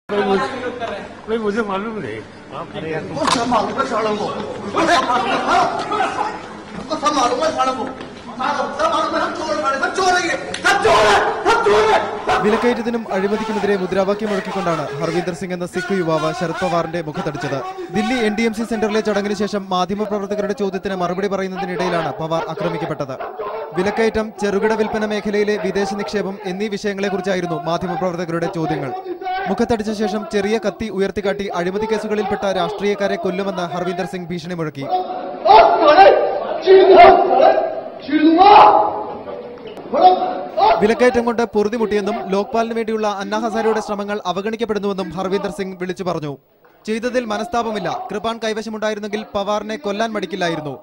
भाई मुझे मालूम नहीं आप വിലക്കയറ്റത്തിനും അഴിമതിക്കുമെതിരെ മുദ്രാവാക്യം മുഴക്കിക്കൊണ്ടാണ് ഹർവീന്ദർ സിംഗ് എന്ന സിഖ് യുവാവ് ശരത് പവാറിന്റെ മുഖത്തടിച്ചത്. ദില്ലി NDMC സെന്ററിലെ ചടങ്ങിന് ശേഷം മാധ്യമപ്രവർത്തകരുടെ ചോദ്യത്തിന് മറുപടി പറയുന്നതിനിടയിലാണ് പവാർ ആക്രമിക്കപ്പെട്ടത്. വിലക്കയറ്റം, ചെറുകിട വിൽപ്പന മേഖലയിലെ വിദേശ നിക്ഷേപം എന്നീ വിഷയങ്ങളെക്കുറിച്ചായിരുന്നു മാധ്യമപ്രവർത്തകരുടെ ചോദ്യങ്ങൾ. മുഖത്തടിച്ച ശേഷം ചെറിയ കത്തി ഉയർത്തിക്കാട്ടി അഴിമതി കേസുകളിൽപ്പെട്ട രാഷ്ട്രീയക്കാരെ കൊല്ലുമെന്ന് ഹർവീന്ദർ സിംഗ് ഭീഷണി മുഴക്കി. വിലക്കയറ്റം കൊണ്ട് പൊറുതിമുട്ടിയെന്നും ലോക്പാലിന് വേണ്ടിയുള്ള അന്നാ ഹസാരെയുടെ ശ്രമങ്ങൾ അവഗണിക്കപ്പെടുന്നുവെന്നും ഹർവീന്ദർ സിംഗ് വിളിച്ചു പറഞ്ഞു. ചെയ്തതിൽ മനസ്താപമില്ല, കൃപാൺ കൈവശമുണ്ടായിരുന്നെങ്കിൽ പവാറിനെ കൊല്ലാൻ മടിക്കില്ലായിരുന്നു.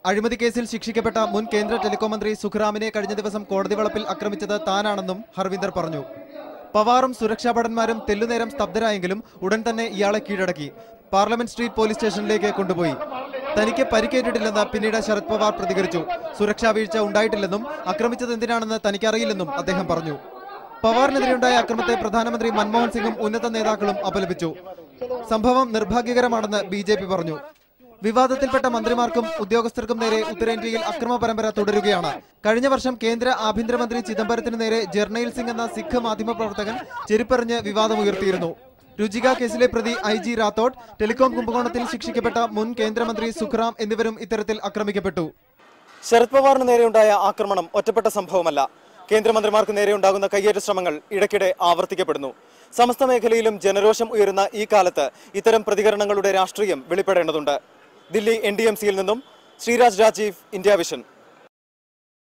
അഴിമതി കേസിൽ ശിക്ഷിക്കപ്പെട്ട മുൻ കേന്ദ്ര ടെലികോം മന്ത്രി സുഖ്റാമിനെ കഴിഞ്ഞ ദിവസം കോടതി വളപ്പിൽ ആക്രമിച്ചത് താനാണെന്നും ഹർവീന്ദർ പറഞ്ഞു. പവാറും സുരക്ഷാ ഭടന്മാരും തെല്ലുനേരം സ്തബ്ധരായെങ്കിലും ഉടൻ തന്നെ ഇയാളെ കീഴടക്കി പാർലമെന്റ് സ്ട്രീറ്റ് പോലീസ് സ്റ്റേഷനിലേക്ക് കൊണ്ടുപോയി. തനിക്ക് പരിക്കേറ്റിട്ടില്ലെന്ന് പിന്നീട് ശരത് പവാർ പ്രതികരിച്ചു. സുരക്ഷാ വീഴ്ച ഉണ്ടായിട്ടില്ലെന്നും ആക്രമിച്ചത് എന്തിനാണെന്ന് തനിക്കറിയില്ലെന്നും അദ്ദേഹം പറഞ്ഞു. പവാറിനെതിരെയുണ്ടായ അക്രമത്തെ പ്രധാനമന്ത്രി മൻമോഹൻ സിംഗും ഉന്നത നേതാക്കളും അപലപിച്ചു. സംഭവം നിർഭാഗ്യകരമാണെന്ന് BJP പറഞ്ഞു. വിവാദത്തിൽപ്പെട്ട മന്ത്രിമാർക്കും ഉദ്യോഗസ്ഥർക്കും നേരെ ഉത്തരേന്ത്യയിൽ അക്രമ പരമ്പര തുടരുകയാണ്. കഴിഞ്ഞ വർഷം കേന്ദ്ര ആഭ്യന്തരമന്ത്രി ചിദംബരത്തിന് നേരെ ജർണയിൽ സിംഗ് എന്ന സിഖ് മാധ്യമപ്രവർത്തകൻ ചെരുപ്പെറിഞ്ഞ് വിവാദമുയർത്തിയിരുന്നു. രുചിക കേസിലെ പ്രതി IG റാത്തോഡ്, ടെലികോം കുംഭകോണത്തിൽ ശിക്ഷിക്കപ്പെട്ട മുൻ കേന്ദ്രമന്ത്രി സുഖ്റാം എന്നിവരും ഇത്തരത്തിൽ ആക്രമിക്കപ്പെട്ടു. ശരത് പവാറിന് നേരെയുണ്ടായ ആക്രമണം ഒറ്റപ്പെട്ട സംഭവമല്ല. കേന്ദ്രമന്ത്രിമാർക്ക് നേരെയുണ്ടാകുന്ന കയ്യേറ്റ ശ്രമങ്ങൾ ഇടയ്ക്കിടെ ആവർത്തിക്കപ്പെടുന്നു. സമസ്ത മേഖലയിലും ജനരോഷം ഉയരുന്ന ഈ കാലത്ത് ഇത്തരം പ്രതികരണങ്ങളുടെ രാഷ്ട്രീയം വെളിപ്പെടേണ്ടതുണ്ട്. ദില്ലി NDMC യിൽ നിന്നും ശ്രീരാജ് രാജീവ്, ഇന്ത്യ വിഷൻ.